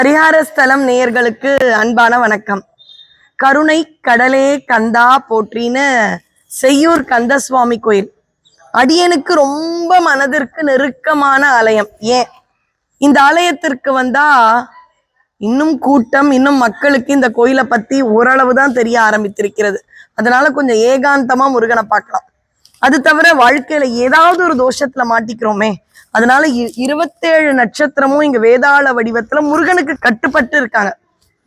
பரிகாரஸ்தலம் நேயர்களுக்கு அன்பான வணக்கம். கருணை கடலே கந்தா போற்றின்னு செய்யூர் கந்தசுவாமி கோயில் அடியனுக்கு ரொம்ப மனதிற்கு நெருக்கமான ஆலயம். ஏன் இந்த ஆலயத்திற்கு வந்தா இன்னும் கூட்டம், இன்னும் மக்களுக்கு இந்த கோயிலை பத்தி ஓரளவு தான் தெரிய ஆரம்பித்திருக்கிறது. அதனால கொஞ்சம் ஏகாந்தமா முருகனை பார்க்கலாம். அது தவிர வாழ்க்கையில ஏதாவது ஒரு தோஷத்துல மாட்டிக்கிறோமே, அதனால 27 நட்சத்திரமும் இங்க வேதாள வடிவத்துல முருகனுக்கு கட்டுப்பட்டு இருக்காங்க.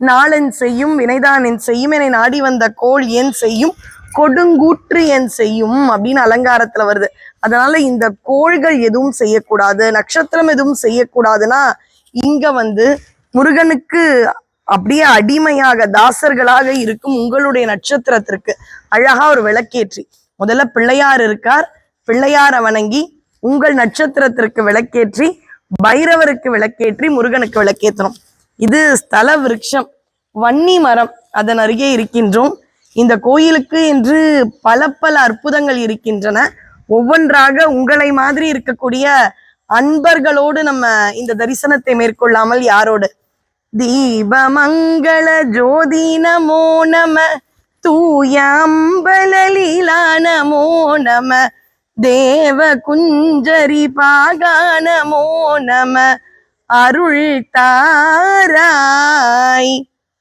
நாளென் செய்யும் வினைதான் என் செய்யும், என்னை நாடி வந்த கோள் என் செய்யும், கொடுங்கூற்று என் செய்யும் அப்படின்னு அலங்காரத்துல வருது. அதனால இந்த கோள்கள் எதுவும் செய்யக்கூடாது, நட்சத்திரம் எதுவும் செய்யக்கூடாதுன்னா இங்க முருகனுக்கு அப்படியே அடிமையாக தாசர்களாக இருக்கும் உங்களுடைய நட்சத்திரத்திற்கு அழகா ஒரு விளக்கேற்றி, முதல்ல பிள்ளையார் இருக்கார், பிள்ளையாரை வணங்கி உங்கள் நட்சத்திரத்திற்கு விளக்கேற்றி, பைரவருக்கு விளக்கேற்றி, முருகனுக்கு விளக்கேற்றணும். இது ஸ்தல விருட்சம் வன்னி மரம், அதன் அருகே இருக்கின்றோம். இந்த கோயிலுக்கு என்று பல பல அற்புதங்கள் இருக்கின்றன. ஒவ்வொன்றாக உங்களை மாதிரி இருக்கக்கூடிய அன்பர்களோடு நம்ம இந்த தரிசனத்தை மேற்கொள்ளாமல் யாரோடு? தீபமங்கள ஜோதி நமோ நம, தூய அம்பலலீலா நமோ நம, தேவ குஞ்சரி பாகா நமோ நம, அருள் தாராய்.